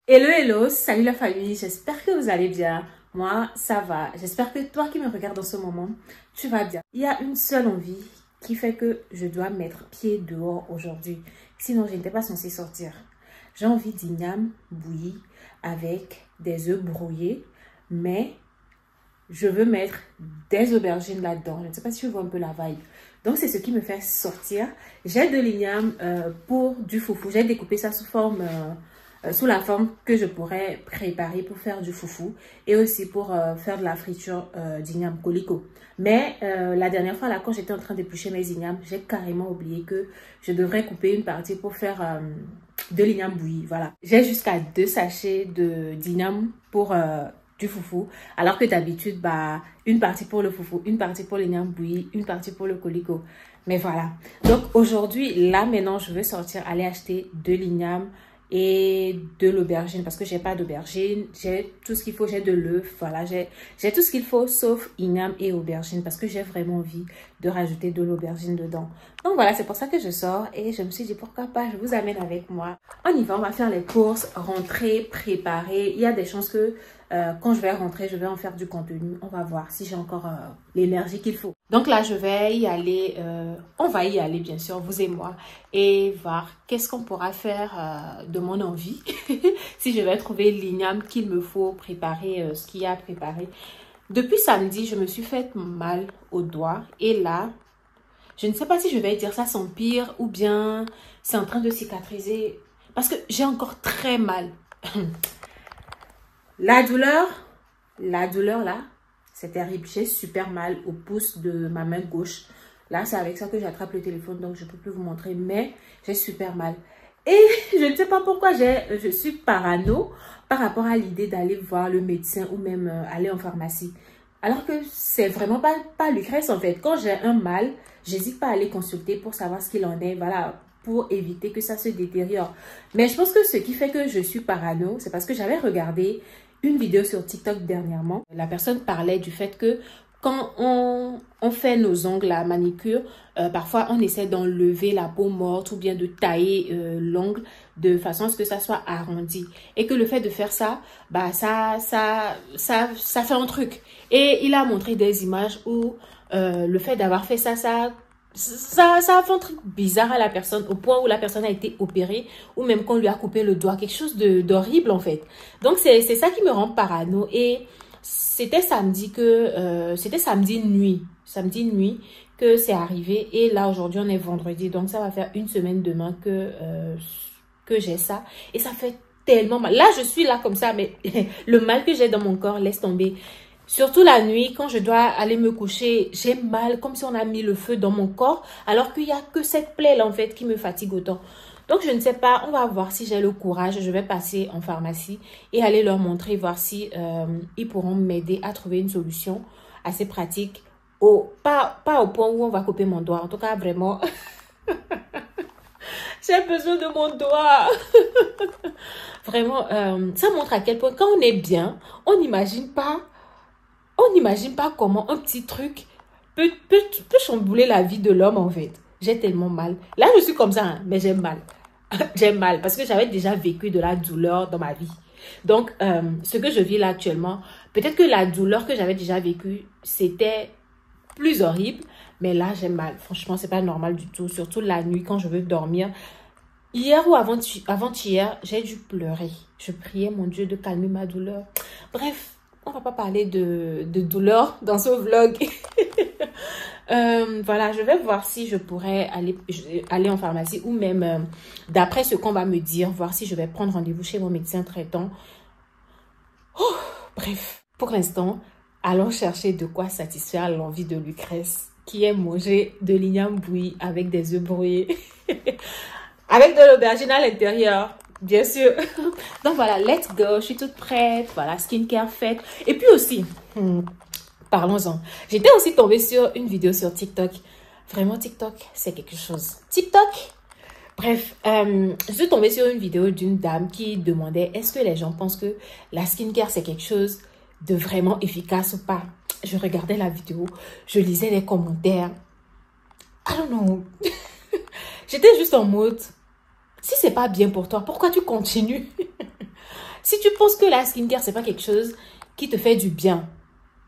Hello, hello, salut la famille, j'espère que vous allez bien. Moi, ça va. J'espère que toi qui me regardes en ce moment, tu vas bien. Il y a une seule envie qui fait que je dois mettre pied dehors aujourd'hui. Sinon, je n'étais pas censée sortir. J'ai envie d'igname bouilli avec des œufs brouillés, mais je veux mettre des aubergines là-dedans. Je ne sais pas si tu vois un peu la vibe. Donc, c'est ce qui me fait sortir. J'ai de l'igname pour du foufou. J'ai découpé ça sous la forme que je pourrais préparer pour faire du foufou et aussi pour faire de la friture d'igname colico. Mais la dernière fois, là, quand j'étais en train d'éplucher mes ignames, j'ai carrément oublié que je devrais couper une partie pour faire de l'igname bouilli. Voilà. J'ai jusqu'à 2 sachets d'igname pour du foufou, alors que d'habitude, bah, une partie pour le foufou, une partie pour l'igname bouilli, une partie pour le colico. Mais voilà. Donc aujourd'hui, là maintenant, je veux sortir, aller acheter de l'igname et de l'aubergine parce que j'ai pas d'aubergine, j'ai tout ce qu'il faut, j'ai de l'œuf, voilà, j'ai tout ce qu'il faut sauf igname et aubergine parce que j'ai vraiment envie de rajouter de l'aubergine dedans. Donc voilà, c'est pour ça que je sors et je me suis dit pourquoi pas, je vous amène avec moi. On y va, on va faire les courses, rentrer, préparer. Il y a des chances que quand je vais rentrer, je vais en faire du contenu. On va voir si j'ai encore l'énergie qu'il faut. Donc là, je vais y aller, on va y aller bien sûr, vous et moi, et voir qu'est-ce qu'on pourra faire de mon envie. Si je vais trouver l'igname qu'il me faut préparer, ce qu'il y a à préparer. Depuis samedi, je me suis fait mal au doigt et là, je ne sais pas si je vais dire ça s'empire ou bien c'est en train de cicatriser parce que j'ai encore très mal. La douleur là, c'est terrible. J'ai super mal au pouce de ma main gauche. Là, c'est avec ça que j'attrape le téléphone, donc je ne peux plus vous montrer, mais j'ai super mal. Et je ne sais pas pourquoi je suis parano par rapport à l'idée d'aller voir le médecin ou même aller en pharmacie. Alors que c'est vraiment pas Lucrèce en fait. Quand j'ai un mal, j'hésite pas à aller consulter pour savoir ce qu'il en est, voilà, pour éviter que ça se détériore. Mais je pense que ce qui fait que je suis parano, c'est parce que j'avais regardé une vidéo sur TikTok dernièrement. La personne parlait du fait que quand on fait nos ongles à manicure, parfois on essaie d'enlever la peau morte ou bien de tailler l'ongle de façon à ce que ça soit arrondi. Et que le fait de faire ça, bah ça fait un truc. Et il a montré des images où le fait d'avoir fait ça a fait un truc bizarre à la personne au point où la personne a été opérée ou même qu'on lui a coupé le doigt, quelque chose d'horrible en fait. Donc c'est ça qui me rend parano et c'était samedi nuit que c'est arrivé et là aujourd'hui on est vendredi donc ça va faire une semaine demain que j'ai ça et ça fait tellement mal. Là je suis là comme ça mais le mal que j'ai dans mon corps laisse tomber. Surtout la nuit, quand je dois aller me coucher, j'ai mal, comme si on a mis le feu dans mon corps, alors qu'il n'y a que cette plaie-là, en fait, qui me fatigue autant. Donc, je ne sais pas, on va voir si j'ai le courage. Je vais passer en pharmacie et aller leur montrer, voir si ils pourront m'aider à trouver une solution assez pratique. Pas au point où on va couper mon doigt. En tout cas, vraiment, j'ai besoin de mon doigt. Vraiment, ça montre à quel point, quand on est bien, on n'imagine pas comment un petit truc peut chambouler la vie de l'homme en fait. J'ai tellement mal. Là, je suis comme ça, hein, mais j'ai mal. J'ai mal parce que j'avais déjà vécu de la douleur dans ma vie. Donc, ce que je vis là actuellement, peut-être que la douleur que j'avais déjà vécue, c'était plus horrible. Mais là, j'ai mal. Franchement, c'est pas normal du tout. Surtout la nuit quand je veux dormir. Hier ou avant-hier, j'ai dû pleurer. Je priais mon Dieu de calmer ma douleur. Bref. On va pas parler de douleur dans ce vlog. Voilà, je vais voir si je pourrais aller en pharmacie ou même, d'après ce qu'on va me dire, voir si je vais prendre rendez-vous chez mon médecin traitant. Oh, bref, pour l'instant, allons chercher de quoi satisfaire l'envie de Lucrèce, qui est manger de l'igname bouilli avec des œufs brouillés, avec de l'aubergine à l'intérieur. Bien sûr. Donc voilà, let's go. Je suis toute prête. Voilà, skincare faite. Et puis aussi, parlons-en. J'étais aussi tombée sur une vidéo sur TikTok. Vraiment, TikTok, c'est quelque chose. TikTok. Bref, je suis tombée sur une vidéo d'une dame qui demandait est-ce que les gens pensent que la skincare, c'est quelque chose de vraiment efficace ou pas. Je regardais la vidéo, je lisais les commentaires. I don't know. J'étais juste en mode... Si c'est pas bien pour toi, pourquoi tu continues? Si tu penses que la skincare, c'est pas quelque chose qui te fait du bien,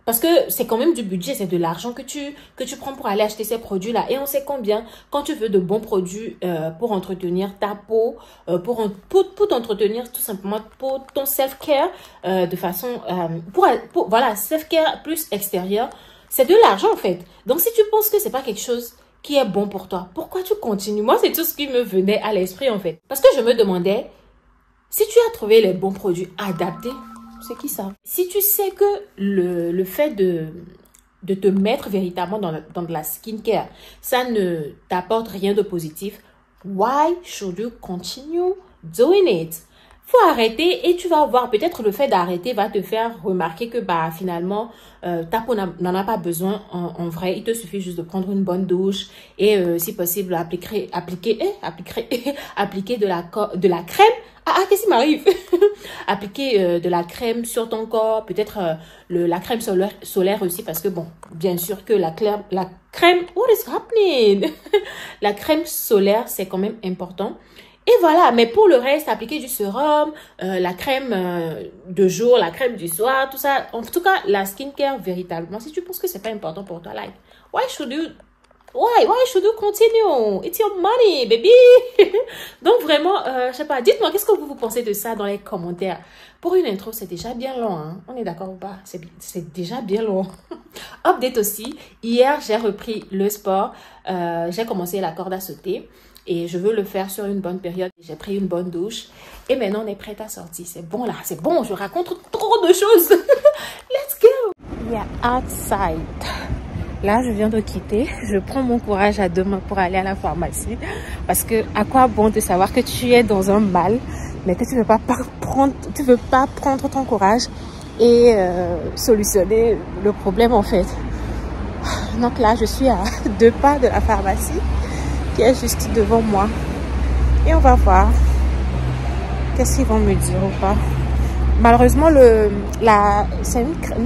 parce que c'est quand même du budget, c'est de l'argent que tu prends pour aller acheter ces produits-là. Et on sait combien, quand tu veux de bons produits pour entretenir ta peau, pour t'entretenir tout simplement, pour ton self-care, de façon, voilà, self-care plus extérieur, c'est de l'argent en fait. Donc si tu penses que c'est pas quelque chose qui est bon pour toi, pourquoi tu continues? Moi, c'est tout ce qui me venait à l'esprit en fait. Parce que je me demandais, si tu as trouvé les bons produits adaptés, c'est qui ça? Si tu sais que le fait de te mettre véritablement dans de la skincare, ça ne t'apporte rien de positif, why should you continue doing it? Faut arrêter et tu vas voir, peut-être le fait d'arrêter va te faire remarquer que bah finalement ta peau n'en a pas besoin en vrai. Il te suffit juste de prendre une bonne douche et si possible appliquer de la crème. Qu'est-ce qui m'arrive? Appliquer de la crème sur ton corps, peut-être la crème solaire aussi, parce que bon, bien sûr que la crème, what is happening? La crème solaire, c'est quand même important. Et voilà, mais pour le reste, appliquer du sérum, la crème de jour, la crème du soir, tout ça. En tout cas, la skincare, véritablement, si tu penses que c'est pas important pour toi, like, why should you continue? It's your money, baby. Donc vraiment, je sais pas, dites-moi, qu'est-ce que vous pensez de ça dans les commentaires? Pour une intro, c'est déjà bien long, hein? On est d'accord ou pas? C'est déjà bien long. Update aussi, hier, j'ai repris le sport. J'ai commencé la corde à sauter. Et je veux le faire sur une bonne période. J'ai pris une bonne douche. Et maintenant, on est prêt à sortir. C'est bon là, c'est bon. Je raconte trop de choses. Let's go. We are outside. Là, je viens de quitter. Je prends mon courage à deux mains pour aller à la pharmacie. Parce que à quoi bon de savoir que tu es dans un mal, mais que tu ne veux pas prendre ton courage et solutionner le problème en fait. Donc là, je suis à 2 pas de la pharmacie qui est juste devant moi. Et on va voir qu'est-ce qu'ils vont me dire ou pas. Malheureusement, on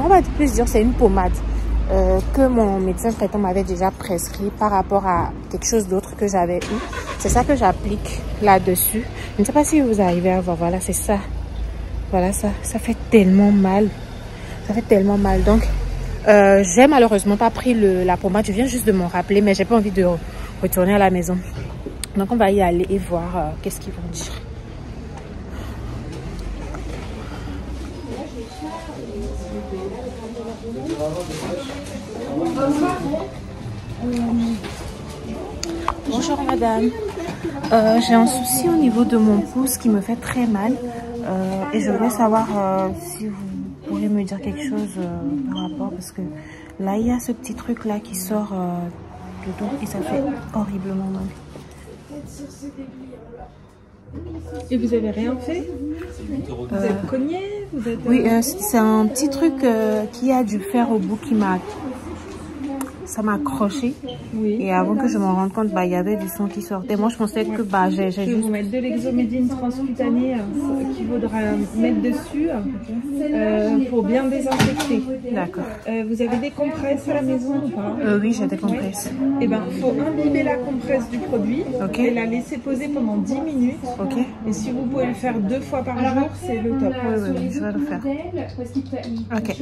va plus dire c'est une pommade que mon médecin traitant m'avait déjà prescrit par rapport à quelque chose d'autre que j'avais eu. C'est ça que j'applique là-dessus. Je ne sais pas si vous arrivez à voir. Voilà, c'est ça. Voilà ça. Ça fait tellement mal. Ça fait tellement mal. Donc, j'ai malheureusement pas pris la pommade. Je viens juste de m'en rappeler, mais j'ai pas envie de retourner à la maison. Donc, on va y aller et voir qu'est-ce qu'ils vont dire. Bonjour madame, j'ai un souci au niveau de mon pouce qui me fait très mal et je voulais savoir si vous pourriez me dire quelque chose par rapport, parce que là il y a ce petit truc là qui sort dedans et ça fait horriblement mal. Et vous avez rien fait? Vous êtes cogné? Oui, c'est un petit truc qui a du fer au bout qui m'a accroché. Oui. Et avant que je m'en rende compte, il y avait du sang qui sortait. Moi, je pensais que j'ai juste... Je vais vous mettre de l'exomédine transcutanée qu'il faudra mettre dessus pour bien désinfecter. D'accord. Vous avez des compresses à la maison ou pas? Oui, j'ai des compresses. Eh bien, il faut imbiber la compresse du produit et la laisser poser pendant 10 minutes. Ok. Et si vous pouvez le faire 2 fois par jour, c'est le top. Oui, je vais le faire. Ok.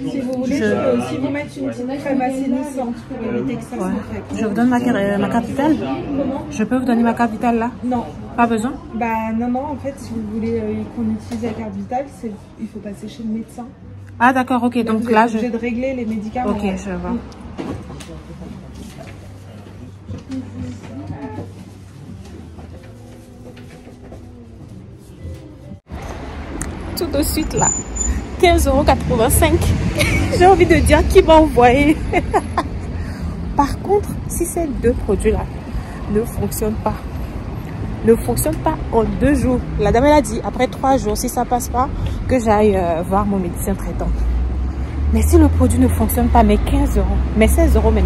Si vous voulez, je peux aussi vous mettre une petite crème assainissante pour éviter que ça s'infecte. Je vous donne ma capitale? Comment? Je peux vous donner ma capitale là? Non. Pas besoin? Non, en fait, si vous voulez qu'on utilise la carte vitale, il faut passer chez le médecin. Ah d'accord, ok. Donc vous là, êtes obligé de régler les médicaments. Ok, je vois. Tout de suite là, 15,85 €. J'ai envie de dire qui m'a envoyé. Par contre, si ces 2 produits-là ne fonctionnent pas en 2 jours, la dame elle a dit après 3 jours, si ça passe pas, que j'aille voir mon médecin traitant. Mais si le produit ne fonctionne pas, mais 15 €, mais 16 € même,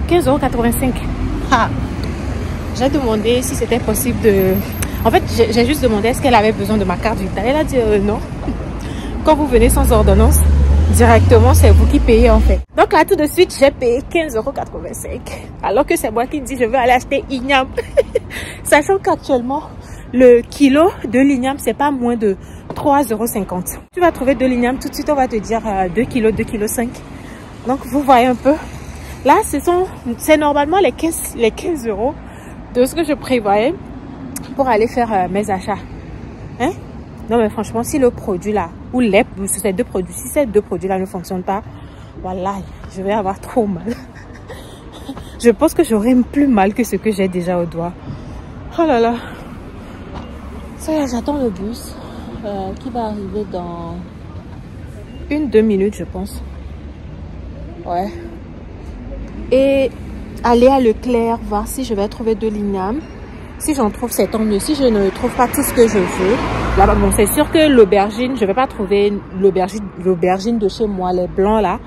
15,85 €. J'ai demandé si c'était possible de... En fait, j'ai juste demandé est-ce qu'elle avait besoin de ma carte vitale. Elle a dit non. Quand vous venez sans ordonnance, directement, c'est vous qui payez en fait. Donc là, tout de suite, j'ai payé 15,85 €. Alors que c'est moi qui dis je veux aller acheter Ignam. Sachant qu'actuellement, le kilo de l'igname, c'est pas moins de 3,50 €. Tu vas trouver de l'igname tout de suite, on va te dire 2 kg, 2,5 kg. Donc vous voyez un peu. Là, c'est normalement les 15 € de ce que je prévoyais pour aller faire mes achats. Hein? Non mais franchement, si le produit là, ou ces deux produits, si ces deux produits là ne fonctionnent pas, voilà, je vais avoir trop mal. Je pense que j'aurai plus mal que ce que j'ai déjà au doigt. Oh là là. Ça y est, j'attends le bus qui va arriver dans 1-2 minutes, je pense. Ouais. Et aller à Leclerc, voir si je vais trouver de l'igname. Si j'en trouve, c'est tant mieux. Si je ne trouve pas tout ce que je veux, là-bas, bon, c'est sûr que l'aubergine, je vais pas trouver l'aubergine de chez moi, les blancs là.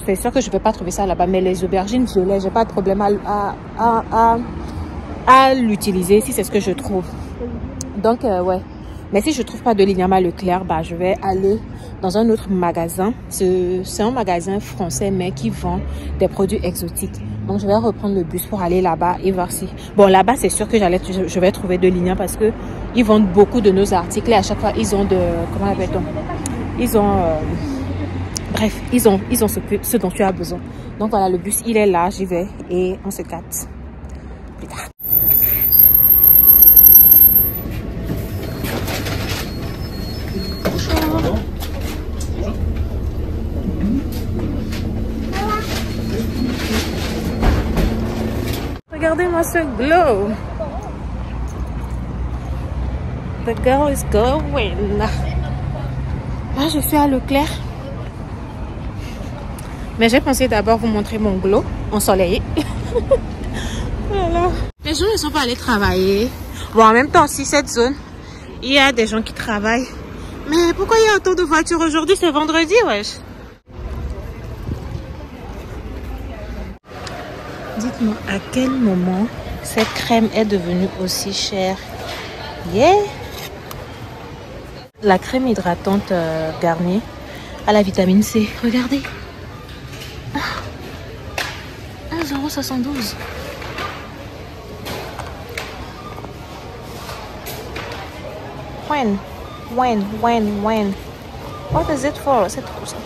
C'est sûr que je vais pas trouver ça là-bas. Mais les aubergines violettes, j'ai pas de problème à l'utiliser si c'est ce que je trouve. Donc, ouais. Mais si je trouve pas de l'igname à Leclerc, bah, je vais aller dans un autre magasin. C'est un magasin français, mais qui vend des produits exotiques. Donc, je vais reprendre le bus pour aller là-bas et voir si... Bon, là-bas, c'est sûr que je vais trouver de l'igname parce que ils vendent beaucoup de nos articles et à chaque fois, ils ont de... Comment appelle-t-on? Ils ont... bref, ils ont ce dont tu as besoin. Donc, voilà, le bus, il est là. J'y vais et on se capte plus tard. Regardez-moi ce glow. The girl is going. Là, je suis à Leclerc. Mais j'ai pensé d'abord vous montrer mon glow ensoleillé. Voilà. Les gens ne sont pas allés travailler. Bon, en même temps, aussi, cette zone, il y a des gens qui travaillent. Mais pourquoi il y a autant de voitures aujourd'hui? C'est vendredi, wesh. Dites-moi à quel moment cette crème est devenue aussi chère. Yeah! La crème hydratante Garnier à la vitamine C. Regardez. 1,72 €. When? What is it for?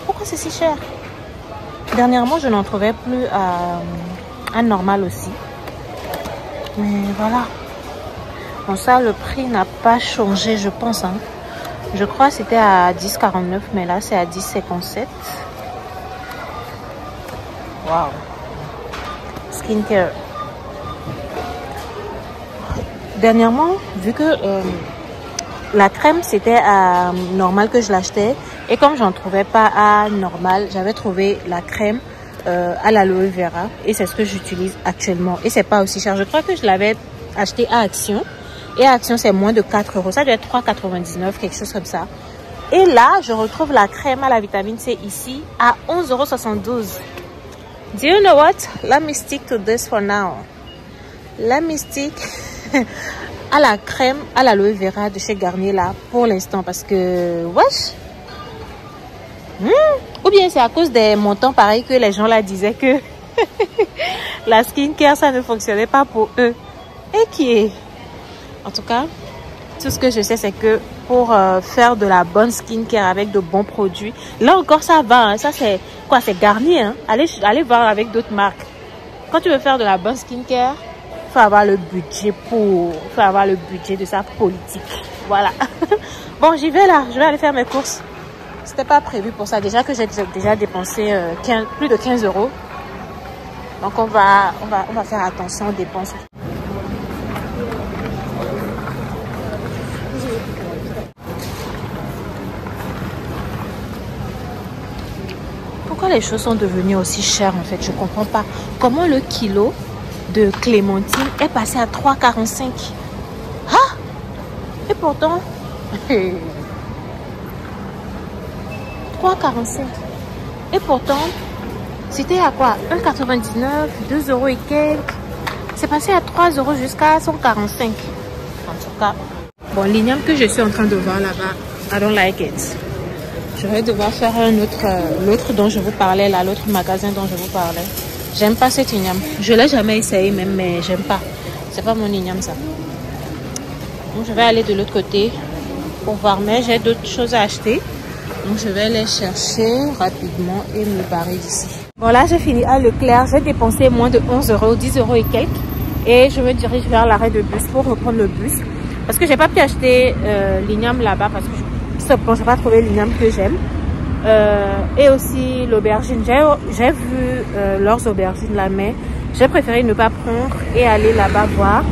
Pourquoi c'est si cher? Dernièrement, je n'en trouvais plus à normal aussi. Mais voilà. Bon, ça, le prix n'a pas changé, je pense. Hein. Je crois que c'était à 10,49, mais là, c'est à 10,57. Wow. Skincare. Dernièrement, vu que la crème, c'était à normal que je l'achetais. Et comme j'en trouvais pas à normal, j'avais trouvé la crème à l'aloe vera. Et c'est ce que j'utilise actuellement. Et c'est pas aussi cher. Je crois que je l'avais acheté à Action. Et à Action, c'est moins de 4 €. Ça doit être 3,99, quelque chose comme ça. Et là, je retrouve la crème à la vitamine C ici à 11,72 €. Do you know what? Let me stick to this for now. Let me stick à la crème à l'aloe vera de chez Garnier là pour l'instant parce que wesh. Ou bien c'est à cause des montants pareils que les gens là disaient que la skincare ça ne fonctionnait pas pour eux. Et qui est... En tout cas, tout ce que je sais c'est que pour faire de la bonne skincare avec de bons produits, là encore ça va. Hein. Ça c'est quoi? C'est Garnier. Hein. Allez voir avec d'autres marques. Quand tu veux faire de la bonne skincare, faut avoir le budget faut avoir le budget de sa politique. Voilà. Bon, j'y vais là. Je vais aller faire mes courses. C'était pas prévu pour ça. Déjà que j'ai déjà dépensé plus de 15 €. Donc on va faire attention aux dépenses. Pourquoi les choses sont devenues aussi chères en fait? Je comprends pas. Comment le kilo de clémentine est passé à 3,45 €. Ah! Et pourtant 3,45 €. Et pourtant c'était à quoi? 1,99 €, 2 € et quelques. C'est passé à 3 € jusqu'à 145. En tout cas, bon, l'igname que je suis en train de voir là-bas, I don't like it. Je vais devoir faire un autre, l'autre dont je vous parlais là, l'autre magasin dont je vous parlais. J'aime pas cet igname. Je l'ai jamais essayé même, mais j'aime pas. C'est pas mon igname ça. Donc je vais aller de l'autre côté pour voir, mais j'ai d'autres choses à acheter. Donc je vais les chercher rapidement et me barrer d'ici. Bon là j'ai fini à Leclerc, j'ai dépensé moins de 11 €, 10 € et quelques. Et je me dirige vers l'arrêt de bus pour reprendre le bus. Parce que j'ai pas pu acheter l'igname là-bas parce que je n'ai pas trouvé l'igname que j'aime. Et aussi l'aubergine. J'ai vu leurs aubergines là, mais j'ai préféré ne pas prendre et aller là-bas voir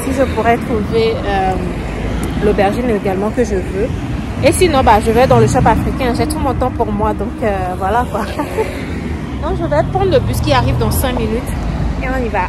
si je pourrais trouver l'aubergine également que je veux. Et sinon, bah, je vais dans le shop africain. J'ai tout mon temps pour moi, donc voilà quoi. Donc je vais prendre le bus qui arrive dans 5 minutes et on y va.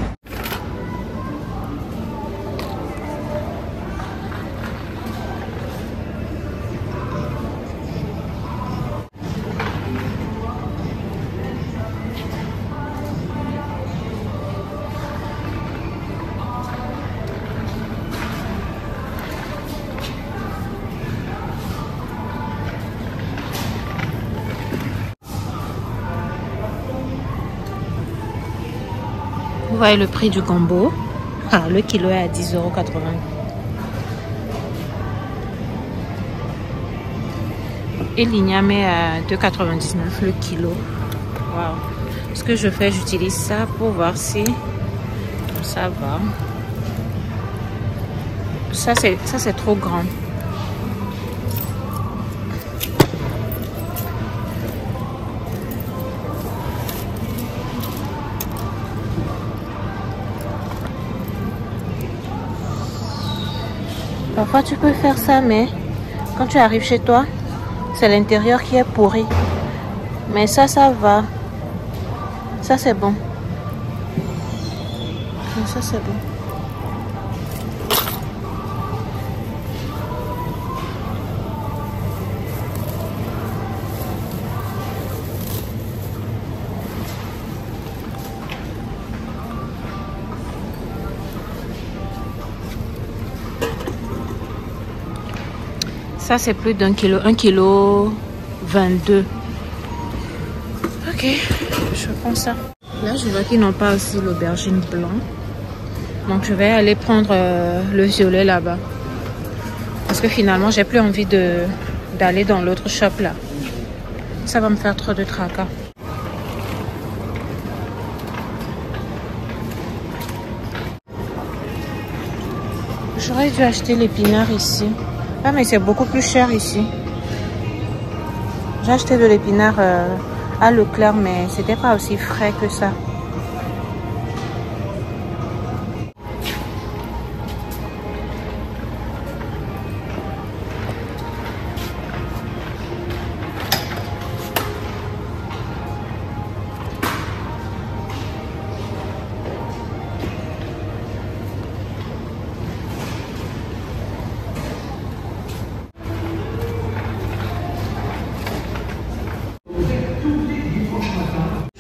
Vous voyez le prix du combo. Ah, le kilo est à 10,80 €. Et l'igname est à 2,99 € le kilo. Wow. Ce que je fais, j'utilise ça pour voir si ça va. Ça c'est trop grand. Parfois tu peux faire ça, mais quand tu arrives chez toi, c'est l'intérieur qui est pourri. Mais ça va. Ça c'est bon. Ça c'est bon. Ça c'est plus d'un kilo, 1,22 kg. Ok, je prends ça. Là je vois qu'ils n'ont pas aussi l'aubergine blanc. Donc je vais aller prendre le violet là-bas. Parce que finalement j'ai plus envie d'aller dans l'autre shop là. Ça va me faire trop de tracas. J'aurais dû acheter l'épinard ici. Ah mais c'est beaucoup plus cher ici. J'ai acheté de l'épinard à Leclerc, mais c'était pas aussi frais que ça.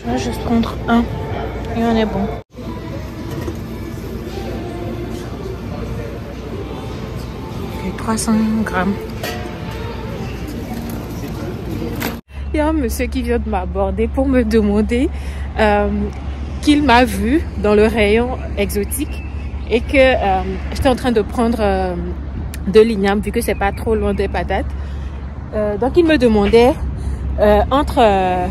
Je vais juste prendre un et on est bon. Okay, 300 grammes. Il y a un monsieur qui vient de m'aborder pour me demander qu'il m'a vu dans le rayon exotique et que j'étais en train de prendre de l'igname vu que c'est pas trop loin des patates. Donc il me demandait entre...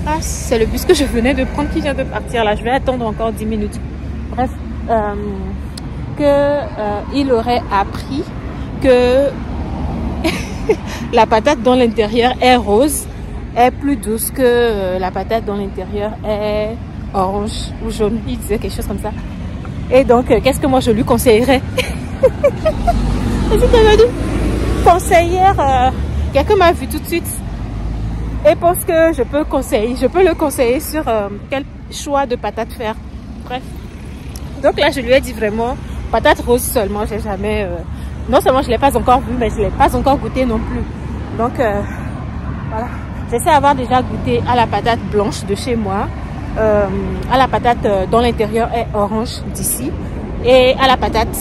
Ah, c'est le bus que je venais de prendre qui vient de partir là. Je vais attendre encore 10 minutes. Bref, il aurait appris que la patate dans l'intérieur est rose, est plus douce que la patate dans l'intérieur est orange ou jaune. Il disait quelque chose comme ça. Et donc, qu'est-ce que moi je lui conseillerais? C'est qu'elle m'a dit, conseillère, quelqu'un m'a vu tout de suite. Et pense que je peux le conseiller sur quel choix de patate faire. Bref. Donc là, je lui ai dit vraiment, patate rose seulement. J'ai jamais... non seulement je ne l'ai pas encore vu, mais je ne l'ai pas encore goûté non plus. Donc, voilà. J'essaie d'avoir déjà goûté à la patate blanche de chez moi. À la patate dont l'intérieur est orange d'ici. Et à la patate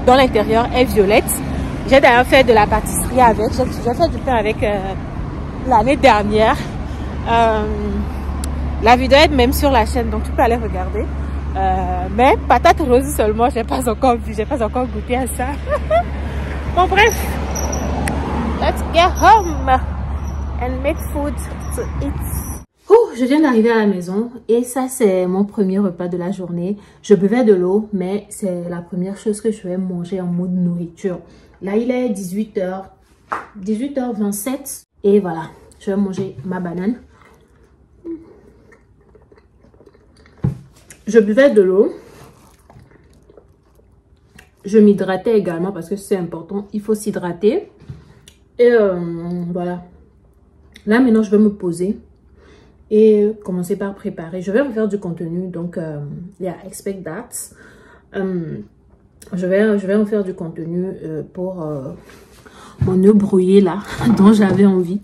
dont l'intérieur est violette. J'ai d'ailleurs fait de la pâtisserie avec. J'ai fait du pain avec... l'année dernière. La vidéo est même sur la chaîne, donc tu peux aller regarder. Mais patate rose seulement, j'ai pas encore vu, j'ai pas encore goûté à ça. Bon bref, let's get home and make food to eat. Je viens d'arriver à la maison et ça c'est mon premier repas de la journée. Je buvais de l'eau, mais c'est la première chose que je vais manger en mode nourriture. Là il est 18h27 et voilà, je vais manger ma banane. Je buvais de l'eau. Je m'hydratais également parce que c'est important, il faut s'hydrater. Et voilà. Là maintenant je vais me poser et commencer par préparer. Je vais en faire du contenu, donc yeah, expect that. Je vais en faire du contenu pour mon œuf brouillé là, dont j'avais envie.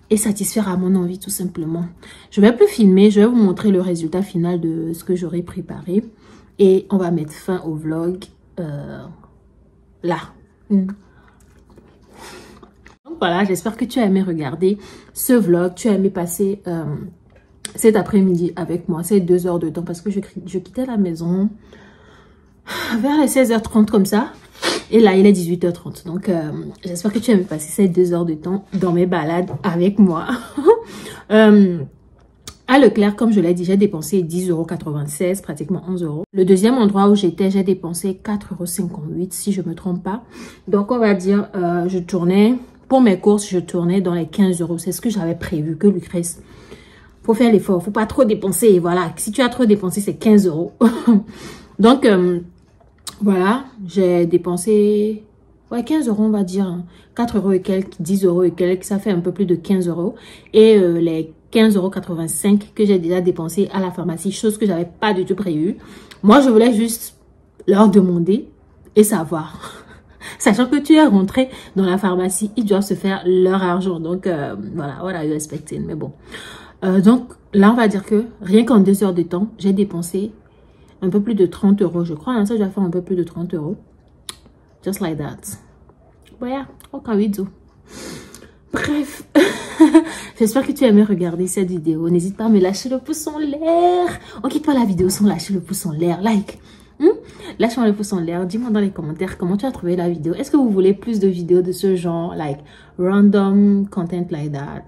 Et satisfaire à mon envie tout simplement. Je vais plus filmer, je vais vous montrer le résultat final de ce que j'aurai préparé. Et on va mettre fin au vlog là. Donc voilà, j'espère que tu as aimé regarder ce vlog. Tu as aimé passer cet après-midi avec moi. C'est 2 heures de temps parce que je quittais la maison vers les 16h30 comme ça. Et là, il est 18h30. Donc, j'espère que tu as aimé passer ces 2 heures de temps dans mes balades avec moi. À Leclerc, comme je l'ai dit, j'ai dépensé 10,96 €, pratiquement 11 €. Le deuxième endroit où j'étais, j'ai dépensé 4,58 € si je ne me trompe pas. Donc, on va dire, je tournais, pour mes courses, je tournais dans les 15 €. C'est ce que j'avais prévu, que Lucrèce, faut faire l'effort, faut pas trop dépenser. Et voilà, si tu as trop dépensé, c'est 15 €. Donc, voilà, j'ai dépensé 15 € on va dire, 4 € et quelques, 10 € et quelques, ça fait un peu plus de 15 €. Et les 15,85 € que j'ai déjà dépensé à la pharmacie, chose que j'avais pas du tout prévu. Moi, je voulais juste leur demander et savoir. Sachant que tu es rentré dans la pharmacie, ils doivent se faire leur argent. Donc, voilà, what are you expecting? Mais bon. Donc, là, on va dire que rien qu'en 2 heures de temps, j'ai dépensé un peu plus de 30 €, je crois. Hein, ça, je vais faire un peu plus de 30 €. Just like that. But yeah, what can we do? Bref. J'espère que tu as aimé regarder cette vidéo. N'hésite pas à me lâcher le pouce en l'air. On quitte pas la vidéo sans lâcher le pouce en l'air. Like. Lâche-moi le pouce en l'air. Dis-moi dans les commentaires comment tu as trouvé la vidéo. Est-ce que vous voulez plus de vidéos de ce genre? Like, random content like that.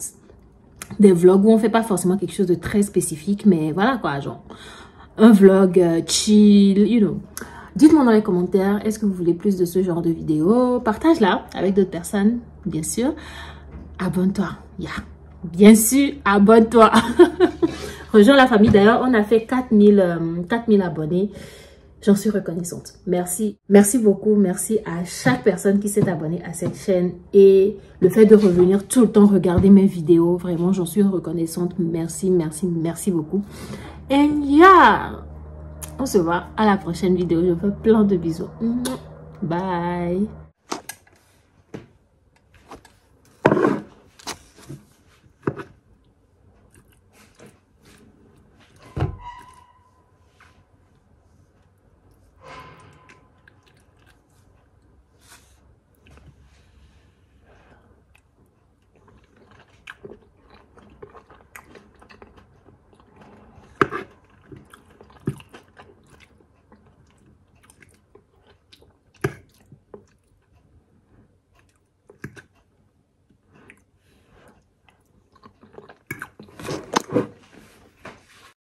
Des vlogs où on fait pas forcément quelque chose de très spécifique. Mais voilà quoi, genre. Un vlog chill, you know. Dites-moi dans les commentaires, est-ce que vous voulez plus de ce genre de vidéos? Partage-la avec d'autres personnes, bien sûr. Abonne-toi, yeah. Bien sûr, abonne-toi. Rejoins la famille. D'ailleurs, on a fait 4000 abonnés. J'en suis reconnaissante. Merci. Merci beaucoup. Merci à chaque personne qui s'est abonnée à cette chaîne. Et le fait de revenir tout le temps regarder mes vidéos, vraiment, j'en suis reconnaissante. Merci, merci, merci beaucoup. And yeah, on se voit à la prochaine vidéo. Je vous fais plein de bisous. Bye.